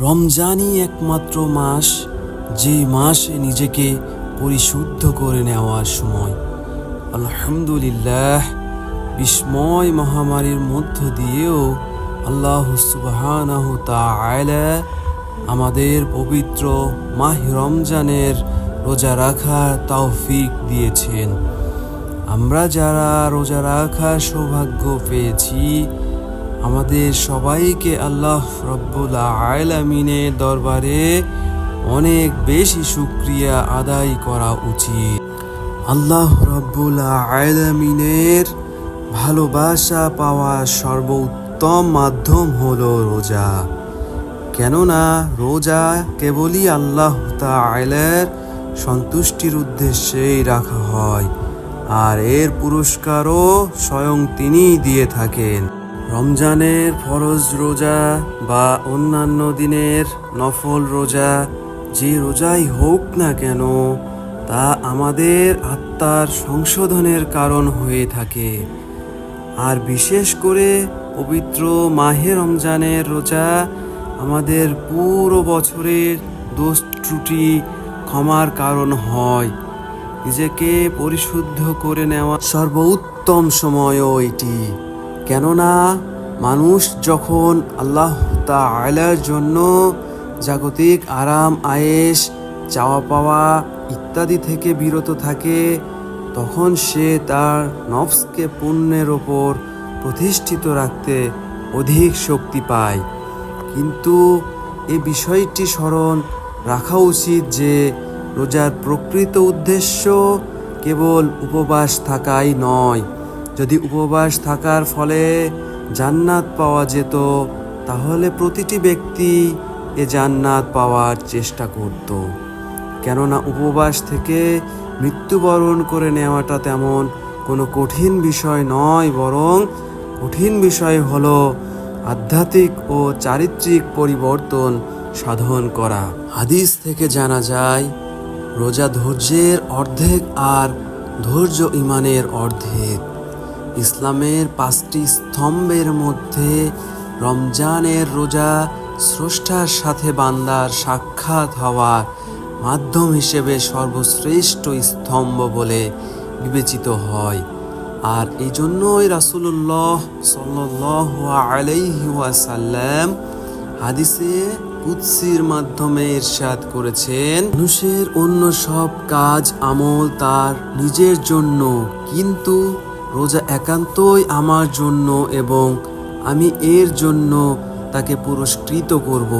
রমজানই একমাত্র মাস, যে মাসে নিজেকে পরিশুদ্ধ করে নেওয়ার সময়। আলহামদুলিল্লাহ, বিস্ময় মহামারীর মধ্য দিয়েও আল্লাহ সুবহানাহু তাআলা আমাদের পবিত্র মাহ রমজানের রোজা রাখার তৌফিক দিয়েছেন। আমরা যারা রোজা রাখার সৌভাগ্য পেয়েছি, আমাদের সবাইকে আল্লাহ রব্বুল আলামিনের দরবারে অনেক বেশি শুকরিয়া আদায় করা উচিত। আল্লাহ রব্বুল আলামিনের ভালোবাসা পাওয়ার সর্বোত্তম মাধ্যম হলো রোজা। কেননা রোজা কেবলই আল্লাহ তাআলার সন্তুষ্টির উদ্দেশ্যেই রাখা হয়, আর এর পুরস্কারও স্বয়ং তিনিই দিয়ে থাকেন। রমজানের ফরজ রোজা বা অন্যান্য দিনের নফল রোজা, যে রোজাই হোক না কেন, তা আমাদের আত্মার সংশোধনের কারণ হয়ে থাকে। আর বিশেষ করে পবিত্র মাহে রমজানের রোজা আমাদের পুরো বছরের দোষ ত্রুটি ক্ষমার কারণ হয়। নিজেকে পরিশুদ্ধ করে নেওয়া সর্বোত্তম সময়ও এটি। কেননা মানুষ যখন আল্লাহ তাআলার জন্য জাগতিক আরাম আয়েশ, চাওয়া পাওয়া ইত্যাদি থেকে বিরত থাকে, তখন সে তার নফসকে পুণ্যের ওপর প্রতিষ্ঠিত রাখতে অধিক শক্তি পায়। কিন্তু এই বিষয়টি স্মরণ রাখা উচিত যে রোজার প্রকৃত উদ্দেশ্য কেবল উপবাস থাকাই নয়। যদি উপবাস থাকার ফলে জান্নাত পাওয়া যেত, তাহলে প্রতিটি ব্যক্তি এ জান্নাত পাওয়ার চেষ্টা করত। কেননা উপবাস থেকে মৃত্যুবরণ করে নেওয়াটা তেমন কোনো কঠিন বিষয় নয়, বরং কঠিন বিষয় হলো আধ্যাত্মিক ও চারিত্রিক পরিবর্তন সাধন করা। হাদিস থেকে জানা যায়, রোজা ধৈর্যের অর্ধেক আর ধৈর্য ঈমানের অর্ধেক। ইসলামের 5টি স্তম্ভের মধ্যে রমজানের রোজা স্রষ্টার সাথে বান্দার সাক্ষাৎ হওয়ার মাধ্যম হিসেবে সর্বশ্রেষ্ঠ স্তম্ভ বলে বিবেচিত হয়। আর এই জন্যই রাসূলুল্লাহ সাল্লাল্লাহু আলাইহি ওয়াসাল্লাম হাদিসে কুদসির মাধ্যমে ইরশাদ করেছেন, মানুষের অন্য সব কাজ আমল তার নিজের জন্য, কিন্তু রোজা একান্তই আমার জন্য এবং আমি এর জন্য তাকে পুরস্কৃত করব।